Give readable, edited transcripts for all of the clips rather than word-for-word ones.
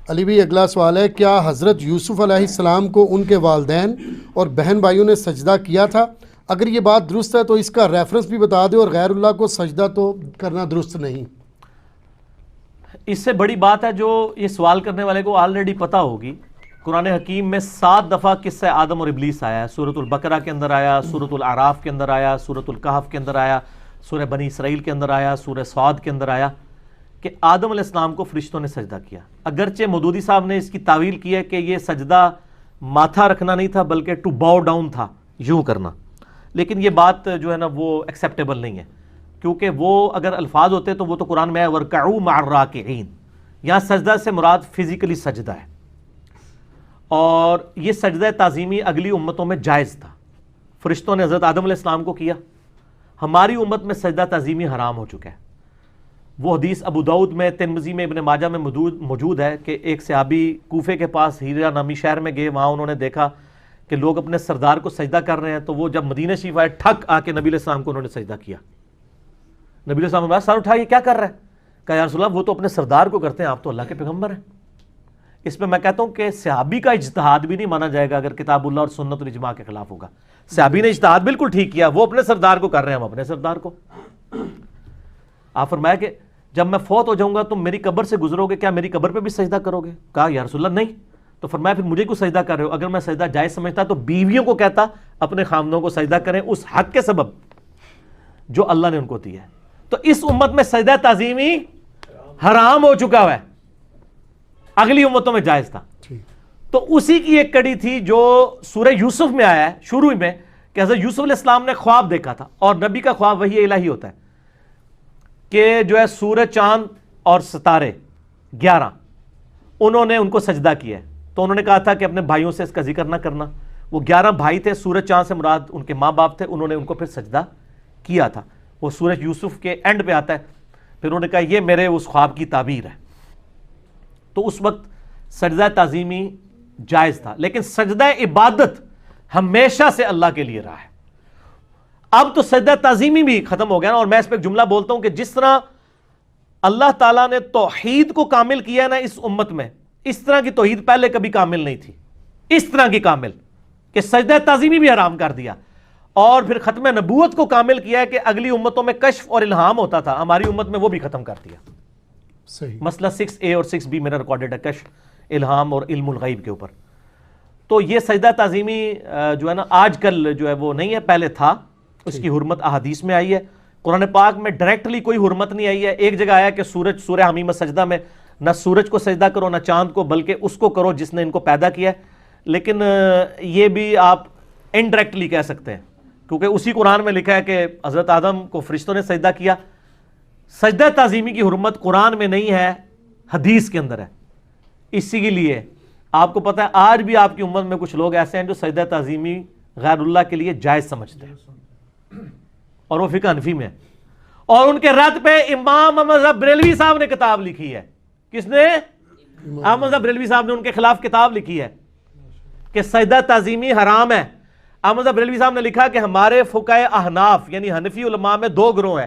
علی بھائی اگلا سوال ہے، کیا حضرت یوسف علیہ السلام کو ان کے والدین اور بہن بھائیوں نے سجدہ کیا تھا؟ اگر یہ بات درست ہے تو اس کا ریفرنس بھی بتا دیں، اور غیر اللہ کو سجدہ تو کرنا درست نہیں۔ اس سے بڑی بات ہے جو یہ سوال کرنے والے کو آلریڈی پتہ ہوگی، قرآن حکیم میں 7 دفعہ قصہ آدم اور ابلیس آیا ہے۔ سورۃ البقرہ کے اندر آیا، سورۃ الاعراف کے اندر آیا، سورۃ الکہف کے اندر آیا، سورہ بنی اسرائیل کے اندر آیا، سورہ صاد کے اندر آیا کہ آدم علیہ السلام کو فرشتوں نے سجدہ کیا۔ اگرچہ مودودی صاحب نے اس کی تعویل کی ہے کہ یہ سجدہ ماتھا رکھنا نہیں تھا بلکہ ٹو باؤ ڈاؤن تھا، یوں کرنا، لیکن یہ بات جو ہے نا وہ ایکسیپٹیبل نہیں ہے، کیونکہ وہ اگر الفاظ ہوتے تو وہ تو قرآن میں ہے وَارْكَعُوا مَعَ الرَّاكِعِينَ، یہاں سجدہ سے مراد فزیکلی سجدہ ہے، اور یہ سجدہ تعظیمی اگلی امتوں میں جائز تھا۔ فرشتوں نے حضرت آدم علیہ السلام کو کیا، ہماری امت میں سجدہ تعظیمی حرام ہو چکا ہے۔ وہ حدیث ابو داؤد میں، ترمذی میں، ابن ماجہ میں موجود ہے کہ ایک صحابی کوفے کے پاس ہیرا نامی شہر میں گئے، وہاں انہوں نے دیکھا کہ لوگ اپنے سردار کو سجدہ کر رہے ہیں، تو وہ جب مدینہ شریف آئے ٹھک آ کے نبی علیہ السلام کو انہوں نے سجدہ کیا۔ نبی علیہ السلام نے کہا سر اٹھائیے، کیا کر رہے ہیں؟ کہا یا رسول اللہ وہ تو اپنے سردار کو کرتے ہیں، آپ تو اللہ کے پیغمبر ہیں۔ اس میں کہتا ہوں کہ صحابی کا اجتہاد بھی نہیں مانا جائے گا اگر کتاب اللہ اور سنت اور اجماع کے خلاف ہوگا۔ صحابی نے اجتہاد بالکل ٹھیک کیا، وہ اپنے سردار کو کر رہے ہیں، ہم اپنے سردار کو۔ آپ فرمایا کہ جب میں فوت ہو جاؤں گا تم میری قبر سے گزرو گے، کیا میری قبر پہ بھی سجدہ کرو گے؟ کہا یا رسول اللہ نہیں۔ تو فرمایا پھر مجھے کیوں سجدہ کر رہے ہو؟ اگر میں سجدہ جائز سمجھتا تو بیویوں کو کہتا اپنے خامدوں کو سجدہ کریں اس حق کے سبب جو اللہ نے ان کو دیا ہے۔ تو اس امت میں سجدہ تعظیمی حرام ہو چکا ہوا ہے، اگلی امتوں میں جائز تھا۔ تو اسی کی ایک کڑی تھی جو سورہ یوسف میں آیا ہے شروع میں، کہ حضرت یوسف علیہ السلام نے خواب دیکھا تھا، اور نبی کا خواب وحی الہی ہوتا ہے کہ جو ہے سورج، چاند اور ستارے 11 انہوں نے ان کو سجدہ کیا ہے۔ تو انہوں نے کہا تھا کہ اپنے بھائیوں سے اس کا ذکر نہ کرنا۔ وہ 11 بھائی تھے، سورج چاند سے مراد ان کے ماں باپ تھے، انہوں نے ان کو پھر سجدہ کیا تھا۔ وہ سورج یوسف کے اینڈ پہ آتا ہے، پھر انہوں نے کہا یہ میرے اس خواب کی تعبیر ہے۔ تو اس وقت سجدہ تعظیمی جائز تھا، لیکن سجدہ عبادت ہمیشہ سے اللہ کے لیے رہا ہے۔ اب تو سجدہ تعظیمی بھی ختم ہو گیا نا، اور میں اس پہ ایک جملہ بولتا ہوں کہ جس طرح اللہ تعالیٰ نے توحید کو کامل کیا نا اس امت میں، اس طرح کی توحید پہلے کبھی کامل نہیں تھی، اس طرح کی کامل کہ سجدہ تعظیمی بھی حرام کر دیا، اور پھر ختم نبوت کو کامل کیا ہے کہ اگلی امتوں میں کشف اور الہام ہوتا تھا، ہماری امت میں وہ بھی ختم کر دیا۔ صحیح مسئلہ 6A اور 6B میرا ریکارڈڈ ہے، کشف، الہام اور علم الغیب کے اوپر۔ تو یہ سجدہ تعظیمی جو ہے نا آج کل جو ہے وہ نہیں ہے، پہلے تھا، اس کی حرمت احادیث میں آئی ہے۔ قرآن پاک میں ڈائریکٹلی کوئی حرمت نہیں آئی ہے۔ ایک جگہ آیا کہ سورج، سورہ حمیم سجدہ میں نہ سورج کو سجدہ کرو نہ چاند کو، بلکہ اس کو کرو جس نے ان کو پیدا کیا ہے، لیکن یہ بھی آپ انڈائریکٹلی کہہ سکتے ہیں، کیونکہ اسی قرآن میں لکھا ہے کہ حضرت آدم کو فرشتوں نے سجدہ کیا۔ سجدہ تعظیمی کی حرمت قرآن میں نہیں ہے، حدیث کے اندر ہے۔ اسی کے لیے آپ کو پتہ ہے آج بھی آپ کی امت میں کچھ لوگ ایسے ہیں جو سجدہ تعظیمی غیر اللہ کے لیے جائز سمجھتے ہیں، اور وہ فقہ حنفی میں ہے، اور ان کے رد پہ امام احمد رضا بریلوی صاحب نے کتاب لکھی ہے۔ کس نے؟ احمد رضا بریلوی صاحب نے ان کے خلاف کتاب لکھی ہے کہ سجدہ تعظیمی حرام ہے۔ احمد رضا بریلوی صاحب نے لکھا کہ ہمارے فقہائے احناف یعنی حنفی علماء میں 2 گروہ ہیں،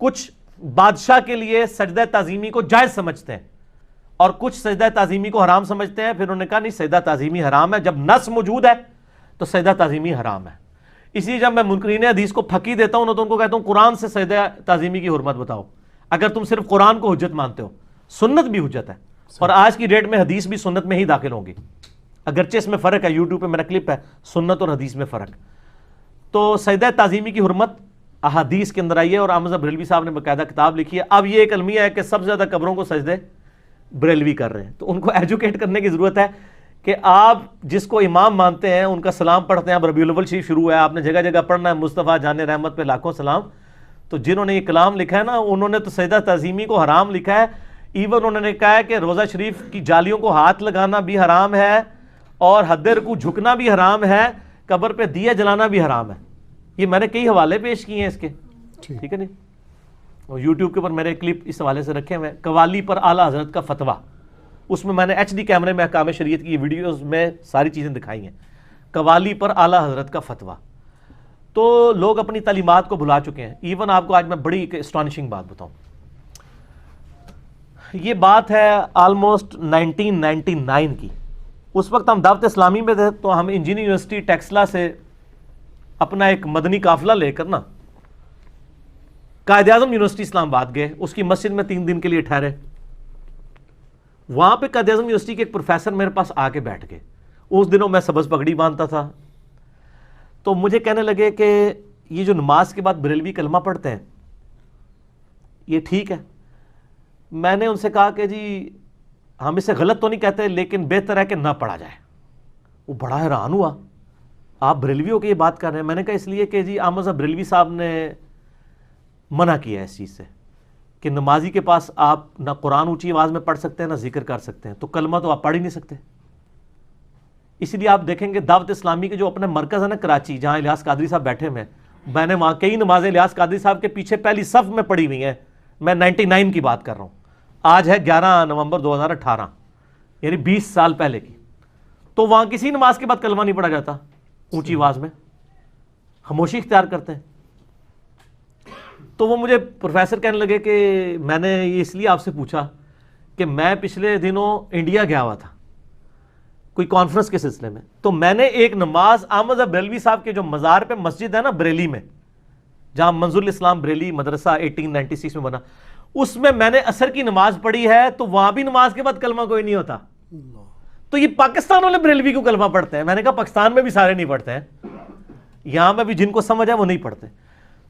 کچھ بادشاہ کے لیے سجدہ تعظیمی کو جائز سمجھتے ہیں اور کچھ سجدہ تعظیمی کو حرام سمجھتے ہیں۔ پھر انہوں نے کہا نہیں، سجدہ تعظیمی حرام ہے، جب نص موجود ہے تو سجدہ تعظیمی حرام ہے۔ اسی لیے جب میں منکرین حدیث کو پھکی دیتا ہوں تو ان کو کہتا ہوں قرآن سے سجدہ تعظیمی کی حرمت بتاؤ، اگر تم صرف قرآن کو حجت مانتے ہو۔ سنت بھی حجت ہے، اور آج کی ڈیٹ میں حدیث بھی سنت میں ہی داخل ہوگی، اگرچہ اس میں فرق ہے، یوٹیوب پہ میرا کلپ ہے سنت اور حدیث میں فرق۔ تو سجدہ تعظیمی کی حرمت احادیث کے اندر آئی ہے، اور احمد بریلوی صاحب نے باقاعدہ کتاب لکھی ہے۔ اب یہ ایک المیہ ہے کہ سب سے زیادہ قبروں کو سجدے بریلوی کر رہے ہیں، تو ان کو ایجوکیٹ کرنے کی ضرورت ہے کہ آپ جس کو امام مانتے ہیں ان کا سلام پڑھتے ہیں۔ اب ربیع الاول شریف شروع ہے، آپ نے جگہ جگہ پڑھنا ہے مصطفیٰ جان رحمت پہ لاکھوں سلام۔ تو جنہوں نے یہ کلام لکھا ہے نا، انہوں نے تو سجدہ تعظیمی کو حرام لکھا ہے۔ ایون انہوں نے کہا ہے کہ روزہ شریف کی جالیوں کو ہاتھ لگانا بھی حرام ہے، اور حد رکوع جھکنا بھی حرام ہے، قبر پہ دیا جلانا بھی حرام ہے۔ یہ میں نے کئی حوالے پیش کیے ہیں اس کے، ٹھیک ہے نہیں، اور یوٹیوب کے اوپر میرے کلپ اس حوالے سے رکھے ہوئے ہیں۔ قوالی پر اعلیٰ حضرت کا فتویٰ، اس میں نے HD کیمرے میں احکام شریعت کی ویڈیوز میں ساری چیزیں دکھائی ہیں۔ قوالی پر اعلیٰ حضرت کا فتویٰ، تو لوگ اپنی تعلیمات کو بھلا چکے ہیں۔ ایون آپ کو آج میں بڑی اسٹانشنگ بات بتاؤں، یہ بات ہے آلموسٹ 1999 کی. اس وقت ہم دعوت اسلامی میں تھے, تو ہم انجینئرنگ یونیورسٹی ٹیکسلا سے اپنا ایک مدنی قافلہ لے کر نا قائد اعظم یونیورسٹی اسلام آباد گئے. اس کی مسجد میں 3 دن کے لیے ٹھہرے. وہاں پہ قائد اعظم یونیورسٹی کے ایک پروفیسر میرے پاس آ کے بیٹھ گئے. اس دنوں میں سبز پگڑی باندھتا تھا, تو مجھے کہنے لگے کہ یہ جو نماز کے بعد بریلوی کلمہ پڑھتے ہیں یہ ٹھیک ہے. میں نے ان سے کہا کہ جی ہم اسے غلط تو نہیں کہتے, لیکن بہتر ہے کہ نہ پڑھا جائے. وہ بڑا حیران ہوا, آپ بریلوی ہو کے یہ بات کر رہے ہیں؟ میں نے کہا اس لیے کہ جی احمد صاحب بریلوی صاحب نے منع کیا ہے اس چیز سے کہ نمازی کے پاس آپ نہ قرآن اونچی آواز میں پڑھ سکتے ہیں نہ ذکر کر سکتے ہیں, تو کلمہ تو آپ پڑھ ہی نہیں سکتے. اسی لیے آپ دیکھیں گے دعوت اسلامی کے جو اپنا مرکز ہے نا کراچی, جہاں الیاس قادری صاحب بیٹھے ہوئے ہیں, میں نے وہاں کئی نمازیں الیاس قادری صاحب کے پیچھے پہلی صف میں پڑھی ہوئی ہیں. میں 99 کی بات کر رہا ہوں, آج ہے 11 نومبر 2018, یعنی 20 سال پہلے کی. تو وہاں کسی نماز کے بعد کلمہ نہیں پڑھا جاتا اونچی آواز میں, خاموشی اختیار کرتے ہیں. تو وہ مجھے پروفیسر کہنے لگے کہ میں نے یہ اس لیے آپ سے پوچھا کہ میں پچھلے دنوں انڈیا گیا ہوا تھا کوئی کانفرنس کے سلسلے میں, تو میں نے ایک نماز احمد بریلوی صاحب کے جو مزار پہ مسجد ہے نا بریلی میں, جہاں منظور الاسلام بریلی مدرسہ 1896 میں بنا, اس میں نے عصر کی نماز پڑھی ہے. تو وہاں بھی نماز کے بعد کلمہ کوئی نہیں ہوتا. تو یہ پاکستان والے بریلوی کو کلمہ پڑھتے ہیں. میں نے کہا پاکستان میں بھی سارے نہیں پڑھتے ہیں, یہاں میں بھی جن کو سمجھ ہے وہ نہیں پڑھتے.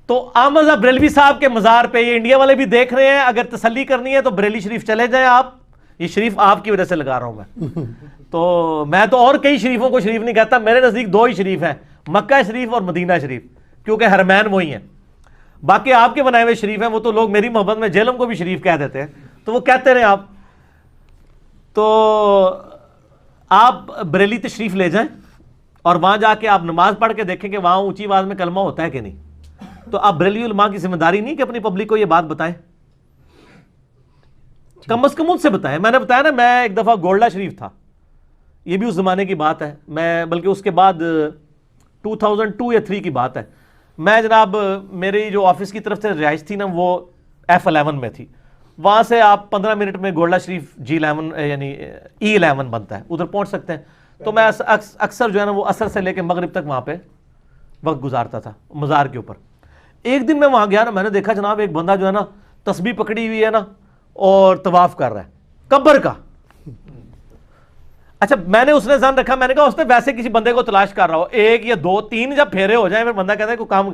تو احمد بریلوی صاحب کے مزار پہ یہ انڈیا والے بھی دیکھ رہے ہیں, اگر تسلی کرنی ہے تو بریلی شریف چلے جائیں آپ. یہ شریف آپ کی وجہ سے لگا رہا ہوں میں. تو میں تو اور کئی شریفوں کو شریف نہیں کہتا, میرے نزدیک 2 ہی شریف ہیں, مکہ شریف اور مدینہ شریف, کیونکہ حرمین وہی ہیں. باقی آپ کے بنائے ہوئے شریف ہیں, وہ تو لوگ میری محبت میں جہلم کو بھی شریف کہہ دیتے ہیں, تو وہ کہتے رہے آپ. تو آپ بریلی تشریف لے جائیں اور وہاں جا کے آپ نماز پڑھ کے دیکھیں کہ وہاں اونچی آواز میں کلمہ ہوتا ہے کہ نہیں. تو آپ بریلی علماء کی ذمہ داری نہیں کہ اپنی پبلک کو یہ بات بتائیں, کم از کم ان سے بتائیں. میں نے بتایا نا, میں ایک دفعہ گولڈا شریف تھا, یہ بھی اس زمانے کی بات ہے, میں بلکہ اس کے بعد 2002 یا 3 کی بات ہے. میں جناب میری جو آفس کی طرف سے رہائش تھی نا وہ F11 میں تھی, وہاں سے آپ 15 منٹ میں گولڈا شریف G11 یعنی E11 بنتا ہے, ادھر پہنچ سکتے ہیں. تو میں اکثر جو ہے نا وہ عصر سے لے کے مغرب تک وہاں پہ وقت گزارتا تھا مزار کے اوپر. ایک دن میں وہاں گیا نا, میں نے دیکھا جناب ایک بندہ جو ہے نا تسبیح پکڑی ہوئی ہے نا اور طواف کر رہا ہے قبر کا. اچھا میں نے اس نے ذہن رکھا, میں نے کہا اس نے ویسے کسی بندے کو تلاش کر رہا ہو, 1 یا 2 3 جب پھیرے ہو جائیں, پھر بندہ کہتا ہے کوئی کام,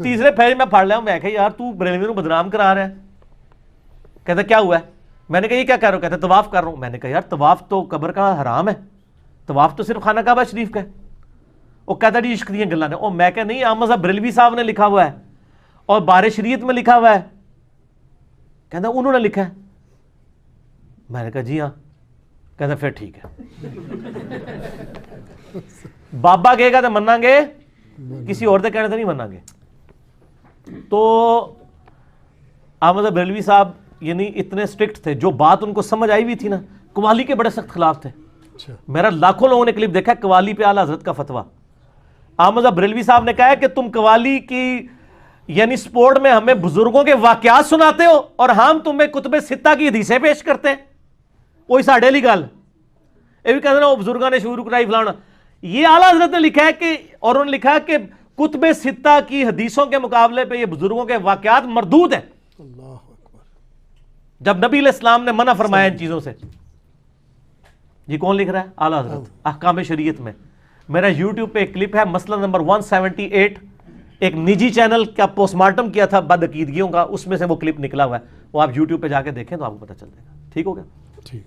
تیسرے پھیرے میں پھاڑ لیا. میں کہا یار تو بریلوی کو بدنام کرا رہا ہے. کہتا کیا ہوا ہے؟ میں نے کہا یہ کیا کہہ رہا ہو؟ کہتا طواف کر رہا ہوں. میں نے کہا یار طواف تو قبر کا حرام ہے, طواف تو صرف خانہ کعبہ شریف کا ہے. وہ کہتا جی عشق دیاں گلاں نے. او میں کہا نہیں, احمد صاحب بریلوی صاحب نے لکھا ہوا ہے اور بار شریعت میں لکھا ہوا ہے. کہتا انہوں نے لکھا ہے. میں نے کہا جی ہاں. کہتا پھر ٹھیک ہے, بابا کہے گا تو مننا گے, کسی اور دے کہنے تو نہیں مننا گے. تو احمد بریلوی صاحب یعنی اتنے سٹرکٹ تھے, جو بات ان کو سمجھ آئی ہوئی تھی نا, قوالی کے بڑے سخت خلاف تھے. میرا لاکھوں لوگوں نے کلپ دیکھا ہے قوالی پہ اعلیٰ حضرت کا فتویٰ. احمد بریلوی صاحب نے کہا ہے کہ تم قوالی کی یعنی سپورٹ میں ہمیں بزرگوں کے واقعات سناتے ہو اور ہم تمہیں کتب ستہ کی حدیثیں پیش کرتے ہیں. وہی ساڑھے لی گل یہ بھی کہتے ہیں وہ بزرگوں نے شروع کرائی فلانا. یہ اعلیٰ حضرت نے لکھا ہے کہ, اور انہوں نے لکھا ہے کہ کتب ستہ کی حدیثوں کے مقابلے پہ یہ بزرگوں کے واقعات مردود ہیں. اللہ اکبر. جب نبی علیہ السلام نے منع فرمایا ان چیزوں سے. یہ کون لکھ رہا ہے؟ اعلیٰ حضرت احکام شریعت میں. میرا یوٹیوب پہ ایک کلپ ہے مسئلہ نمبر 178, ایک نجی چینل کا پوسٹ مارٹم کیا تھا بدعقیدگیوں کا, اس میں سے وہ کلپ نکلا ہوا ہے, وہ آپ یوٹیوب پہ جا کے دیکھیں تو آپ کو پتہ چل جائے گا. ٹھیک ہو گیا؟ ٹھیک.